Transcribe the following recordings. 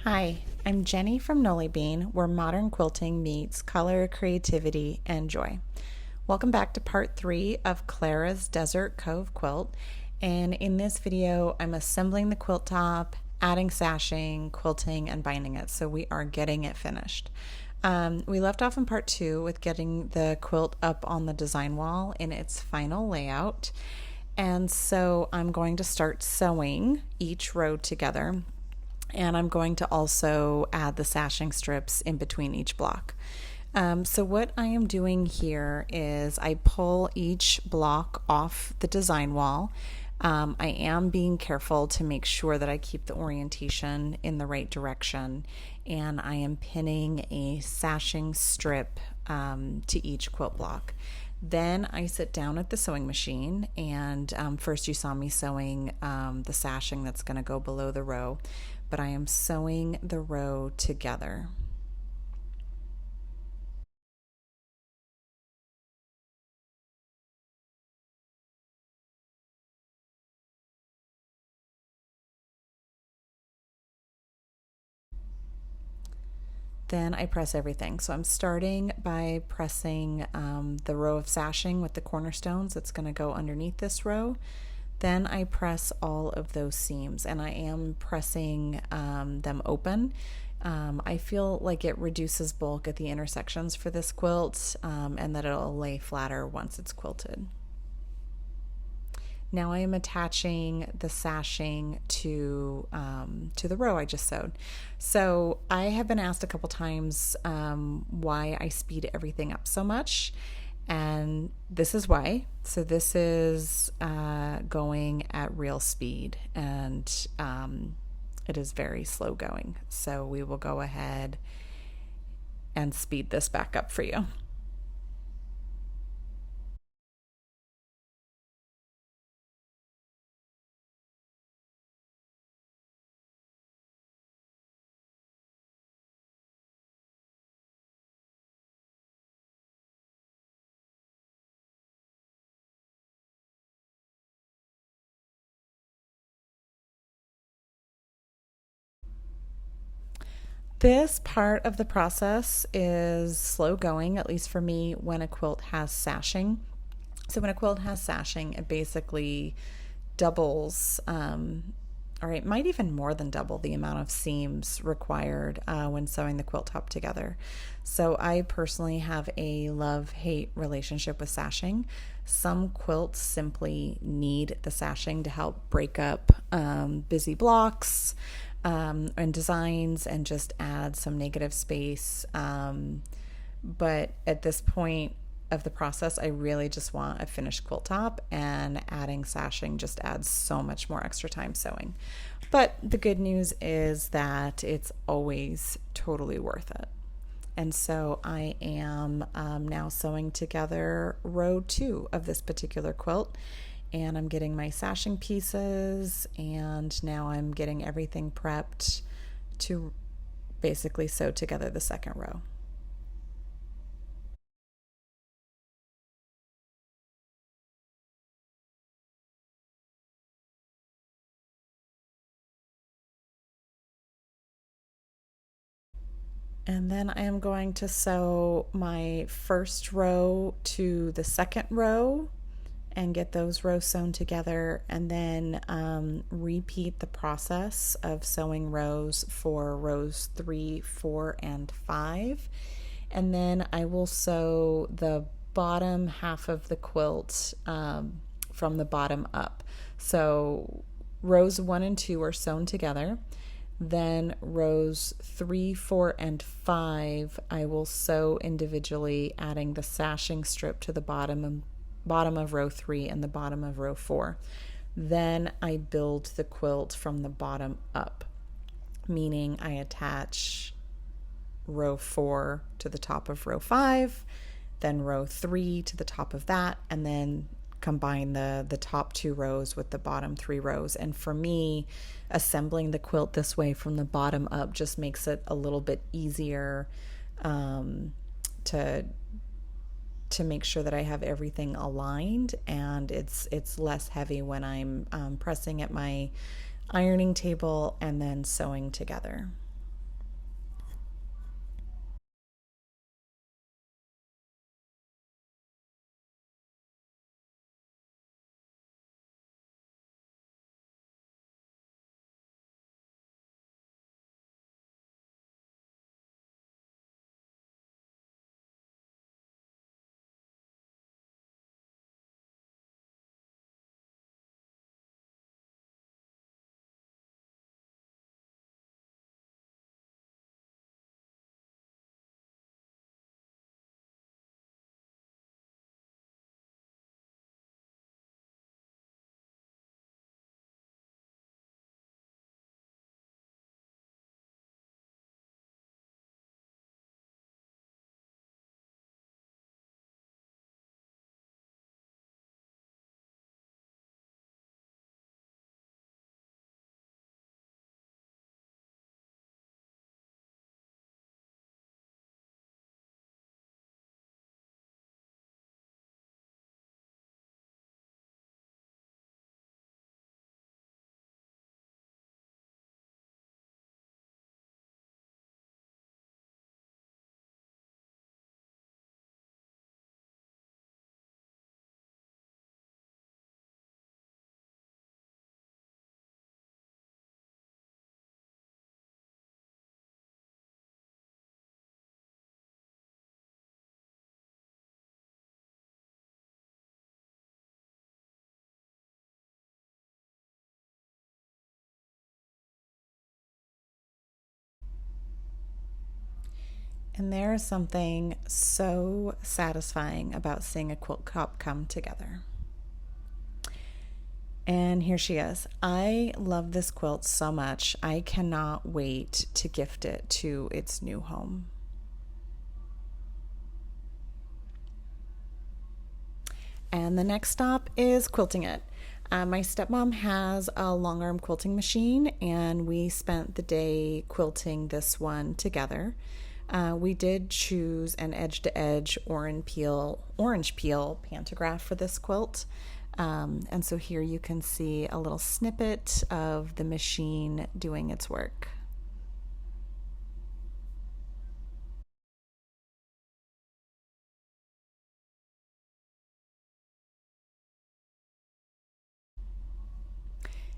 Hi, I'm Jenny from NollieBean, where modern quilting meets color, creativity, and joy. Welcome back to part 3 of Clara's Desert Cove quilt. And in this video, I'm assembling the quilt top, adding sashing, quilting, and binding it. So we are getting it finished. We left off in part 2 with getting the quilt up on the design wall in its final layout. And so I'm going to start sewing each row together. And I'm going to also add the sashing strips in between each block. So what I am doing here is I pull each block off the design wall. I am being careful to make sure that I keep the orientation in the right direction, and I am pinning a sashing strip to each quilt block. Then I sit down at the sewing machine, and first you saw me sewing the sashing that's going to go below the row, but I am sewing the row together. Then I press everything. So I'm starting by pressing the row of sashing with the cornerstones that's going to go underneath this row. Then I press all of those seams, and I am pressing them open. I feel like it reduces bulk at the intersections for this quilt, and that it'll lay flatter once it's quilted. Now I am attaching the sashing to the row I just sewed. So I have been asked a couple times why I speed everything up so much, and this is why. So this is going at real speed, and it is very slow going. So we will go ahead and speed this back up for you. This part of the process is slow going, at least for me, when a quilt has sashing. So when a quilt has sashing, it basically doubles, or it might even more than double the amount of seams required when sewing the quilt top together. So I personally have a love-hate relationship with sashing. Some quilts simply need the sashing to help break up busy blocks and designs and just add some negative space. But at this point of the process, I really just want a finished quilt top, and adding sashing just adds so much more extra time sewing. But the good news is that it's always totally worth it. And so I am now sewing together row 2 of this particular quilt, and I'm getting my sashing pieces, and now I'm getting everything prepped to basically sew together the second row. And then I am going to sew my first row to the second row and get those rows sewn together, and then repeat the process of sewing rows for rows 3, 4, and 5. And then I will sew the bottom half of the quilt from the bottom up. So rows 1 and 2 are sewn together. Then rows 3, 4, and 5 I will sew individually, adding the sashing strip to the bottom of row 3 and the bottom of row 4. Then I build the quilt from the bottom up, meaning I attach row 4 to the top of row 5, then row 3 to the top of that, and then combine the top 2 rows with the bottom 3 rows. And for me, assembling the quilt this way from the bottom up just makes it a little bit easier to make sure that I have everything aligned, and it's less heavy when I'm pressing at my ironing table and then sewing together. And there is something so satisfying about seeing a quilt cup come together. And here she is. I love this quilt so much. I cannot wait to gift it to its new home. And the next stop is quilting it. My stepmom has a Longarm quilting machine, and we spent the day quilting this one together. We did choose an edge-to-edge orange peel pantograph for this quilt. And so here you can see a little snippet of the machine doing its work.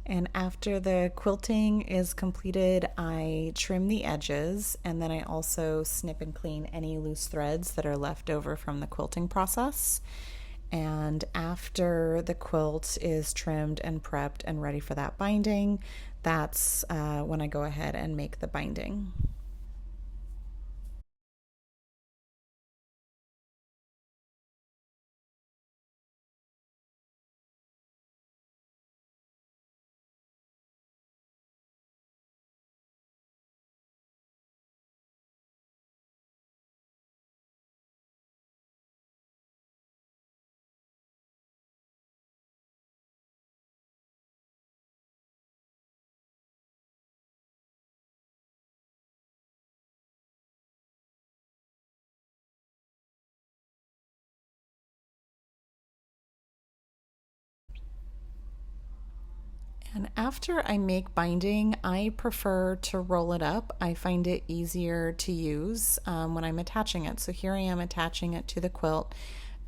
And after the quilting is completed, I trim the edges, and then I also snip and clean any loose threads that are left over from the quilting process. And after the quilt is trimmed and prepped and ready for that binding, that's when I go ahead and make the binding. And after I make binding, I prefer to roll it up. I find it easier to use when I'm attaching it. So here I am attaching it to the quilt.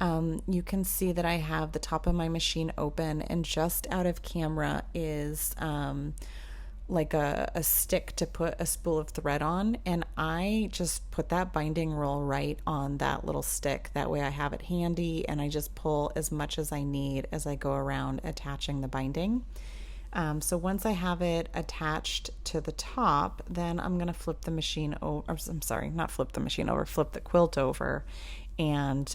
You can see that I have the top of my machine open, and just out of camera is like a stick to put a spool of thread on, and I just put that binding roll right on that little stick. That way I have it handy, and I just pull as much as I need as I go around attaching the binding. So once I have it attached to the top, then I'm going to flip the machine over. I'm sorry, not flip the machine over, flip the quilt over and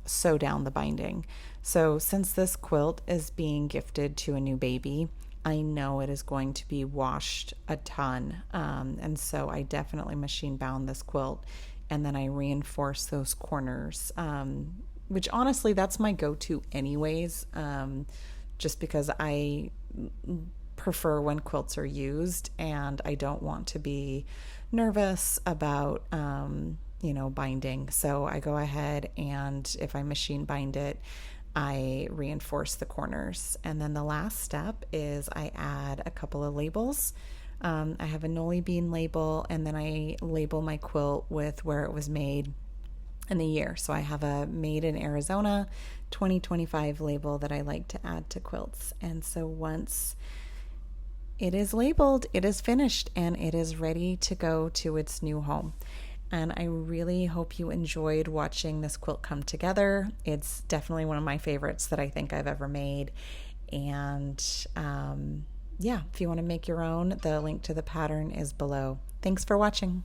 sew down the binding. So since this quilt is being gifted to a new baby, I know it is going to be washed a ton. And so I definitely machine bound this quilt, and then I reinforce those corners, which honestly, that's my go-to anyways, just because I prefer when quilts are used, and I don't want to be nervous about binding. So I go ahead, and if I machine bind it, I reinforce the corners. And then the last step is I add a couple of labels. I have a NollieBean label, and then I label my quilt with where it was made and the year. So I have a Made in Arizona 2025 label that I like to add to quilts. And so once it is labeled, it is finished, and it is ready to go to its new home. And I really hope you enjoyed watching this quilt come together. It's definitely one of my favorites that I think I've ever made. And yeah, if you want to make your own, the link to the pattern is below. Thanks for watching.